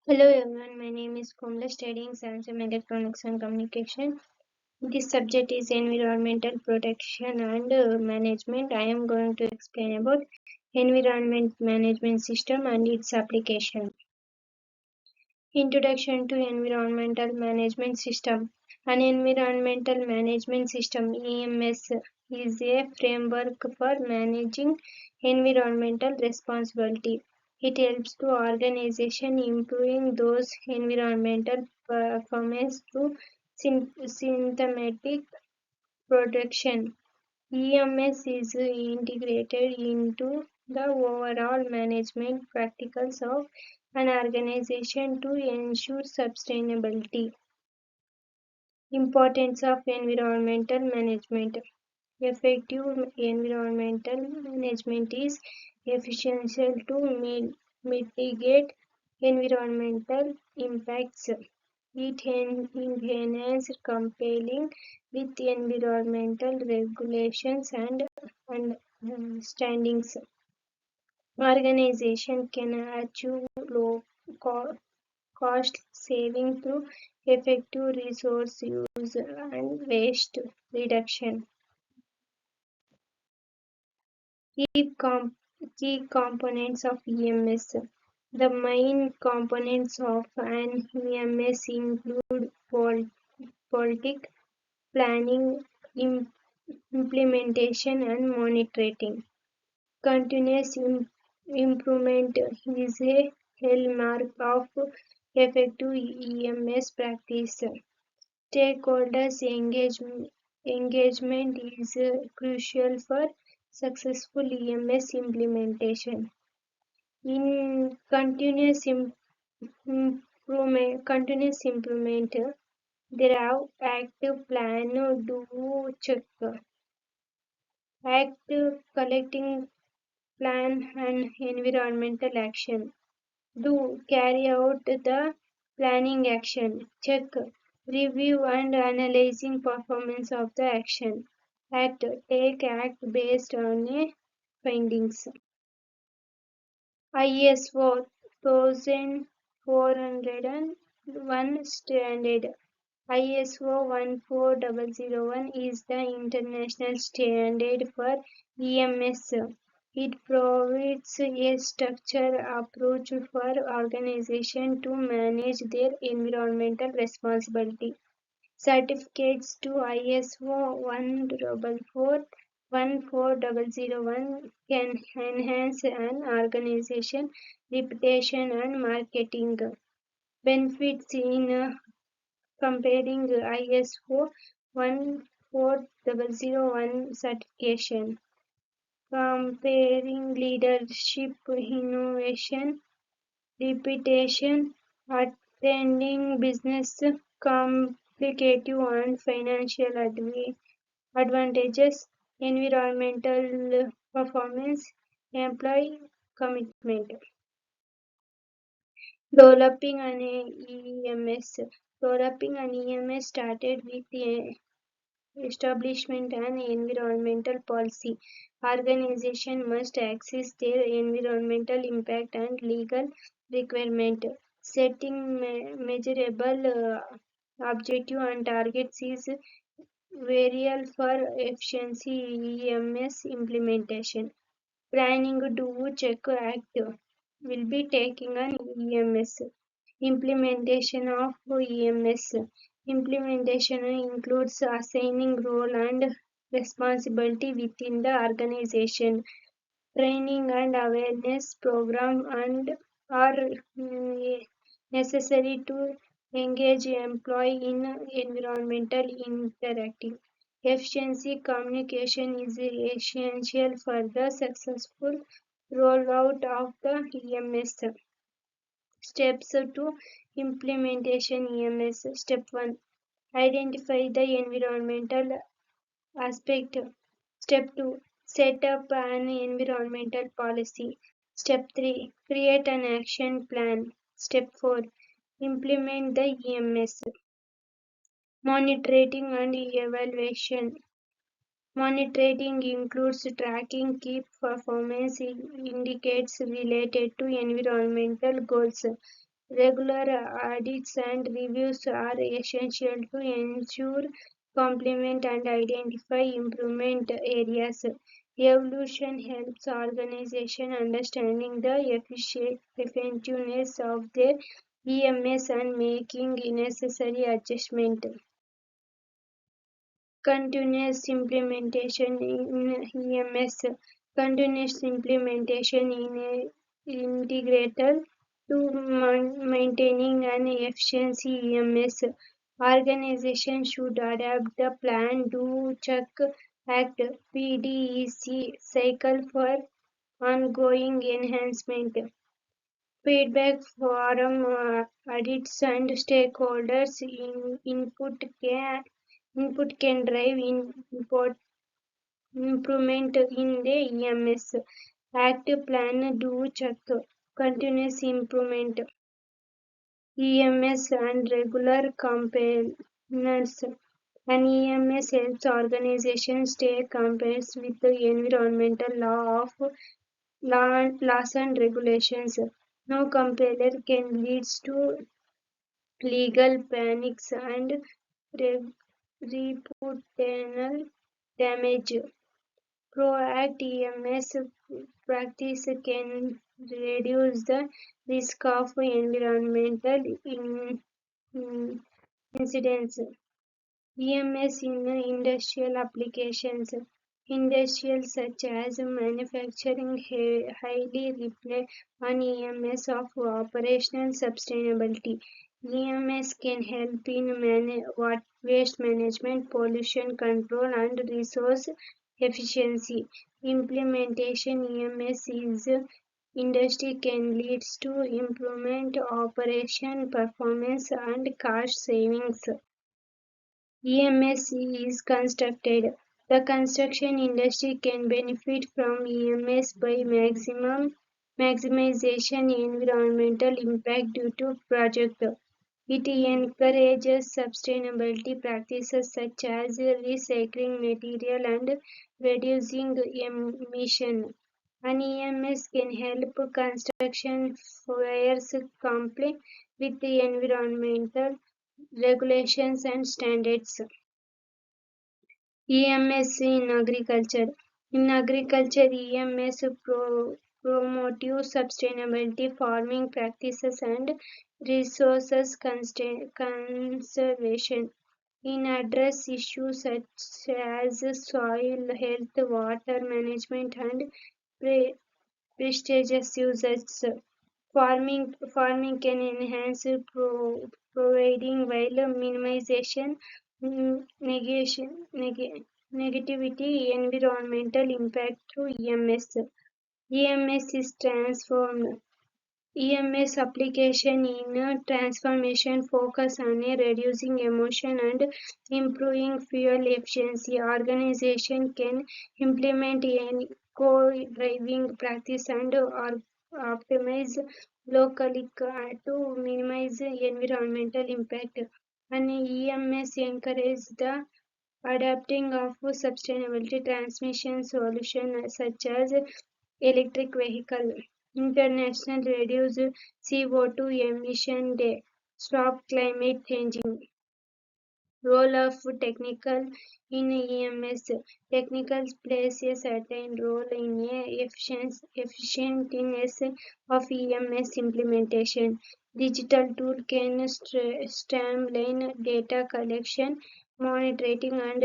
Hello everyone, my name is Komla studying Science and Electronics and Communication. This subject is environmental protection and management. I am going to explain about environment management system and its application. Introduction to environmental management system. An environmental management system (EMS) is a framework for managing environmental responsibility. It helps to organization improving those environmental performance through systematic protection. EMS is integrated into the overall management practices of an organization to ensure sustainability. Importance of environmental management. Effective environmental management is essential to mitigate environmental impacts. It enhances complying with environmental regulations and standings. Organization can achieve low cost saving through effective resource use and waste reduction. Key, com- Key components of EMS. The main components of an EMS include politic, planning, implementation, and monitoring. Continuous improvement is a hallmark of effective EMS practice. Stakeholders engagement is crucial for successful EMS implementation. In continuous improvement, there are active plan, do check, active collecting plan and environmental action. Do carry out the planning action. Check, review and analyzing performance of the action. Act, take act based on a findings. ISO 14001 standard. ISO 14001 is the international standard for EMS. It provides a structured approach for organizations to manage their environmental responsibility. Certificates to ISO 14001 can enhance an organization's reputation and marketing. Benefits in comparing ISO 14001 certification. Comparing leadership, innovation, reputation, attending business, complicated and financial advantages, environmental performance, employee commitment. Developing an EMS. Developing an EMS started with the establishment and environmental policy. Organizations must assess their environmental impact and legal requirement. Setting measurable objective and targets is vital for efficiency EMS implementation. Planning do check act will be taking an EMS. Implementation of EMS. Implementation includes assigning role and responsibility within the organization. Training and awareness program and are necessary to engage employee in environmental interacting. Efficiency communication is essential for the successful rollout of the EMS. Steps to implementation EMS. Step 1. Identify the environmental aspect. Step 2. Set up an environmental policy. Step 3. Create an action plan. Step 4. Implement the EMS. Monitoring and evaluation. Monitoring includes tracking key performance indicators related to environmental goals. Regular audits and reviews are essential to ensure complement and identify improvement areas. Evolution helps organization understanding the effectiveness of their EMS and making necessary adjustment. Continuous implementation in EMS. Continuous implementation in a integrated to maintaining an efficiency EMS. Organization should adapt the plan do check act PDEC cycle for ongoing enhancement. Feedback forum audits and stakeholders input can drive improvement in the EMS. Active plan do check continuous improvement EMS and regular compliance. An EMS helps organizations stay compliant with the environmental laws and regulations. No compliance can lead to legal panics and reputational damage. Proactive EMS practice can reduce the risk of environmental incidents. EMS in industrial applications. Industrial such as manufacturing highly rely on EMS of operational sustainability. EMS can help in waste management, pollution control, and resource efficiency. Implementation EMS is industry can lead to improvement operation performance and cost savings. EMS is constructed. The construction industry can benefit from EMS by maximization environmental impact due to project. It encourages sustainability practices such as recycling material and reducing emission. An EMS can help construction firms comply with the environmental regulations and standards. EMS in agriculture. In agriculture, EMS promote sustainability farming practices and resources conservation. In address issues such as soil health, water management, and prestigious uses. Farming can enhance providing while minimization negativity environmental impact through EMS. EMS is transformed. EMS application in transformation focus on reducing emission and improving fuel efficiency. Organization can implement eco-driving practice and optimize locally to minimize environmental impact. And EMS encourage the adapting of sustainability transmission solutions such as electric vehicle. International reduce CO2 emission day. Stop climate changing. Role of technical in EMS. Technical plays a certain role in a efficientness of EMS implementation. Digital tool can streamline data collection, monitoring, and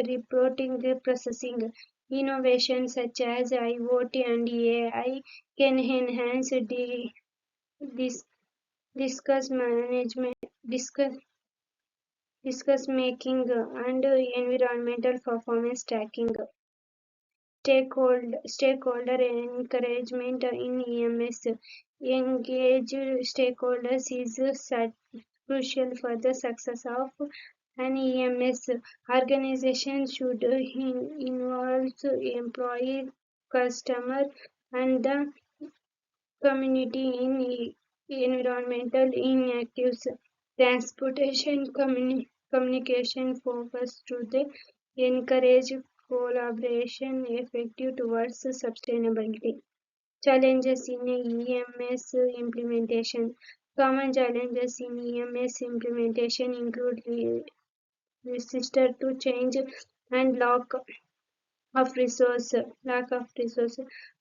reporting the processing. Innovations such as IoT and AI can enhance dis- discuss management, discuss making and environmental performance tracking. Stakeholder encouragement in EMS. Engaged stakeholders is crucial for the success of an EMS. Organization should involve employee, customer, and the community in environmental initiatives. Transportation communication focus to the encourage collaboration effective towards sustainability. Challenges in EMS implementation. Common challenges in EMS implementation include resistor to change and lack of resource.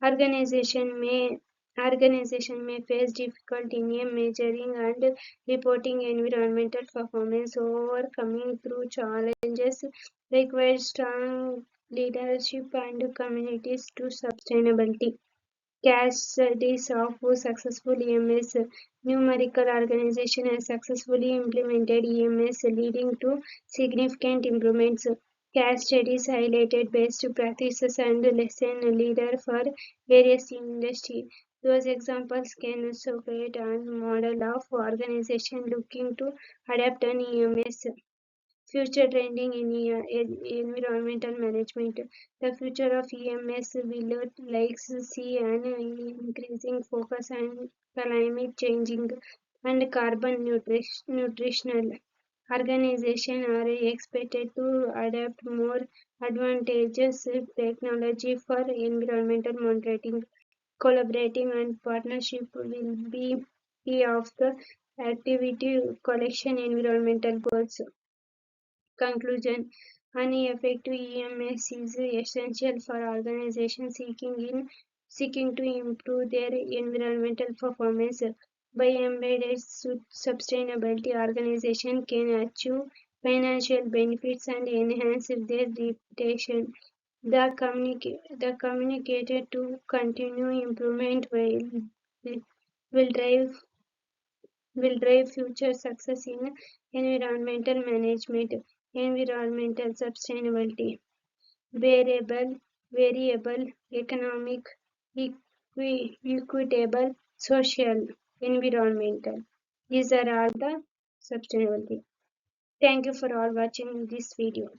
Organization may Organization may face difficulty in measuring and reporting environmental performance. Overcoming through challenges requires strong leadership and communities to sustainability. Case studies of successful EMS. Numerical organization has successfully implemented EMS, leading to significant improvements. Case studies highlighted best practices and lesson leader for various industries. Those examples can support a model of organization looking to adapt an EMS. Future trending in environmental management. The future of EMS will see an increasing focus on climate changing and carbon nutritional. Organizations are expected to adapt more advantageous technology for environmental monitoring. Collaborating and partnership will be key of the activity collection environmental goals. Conclusion: an effective EMS is essential for organizations seeking to improve their environmental performance. By embedded sustainability, organizations can achieve financial benefits and enhance their reputation. The communicated to continue improvement will drive future success in environmental management. Environmental sustainability, variable, economic, equitable, social, environmental. These are all the sustainability. Thank you for all watching this video.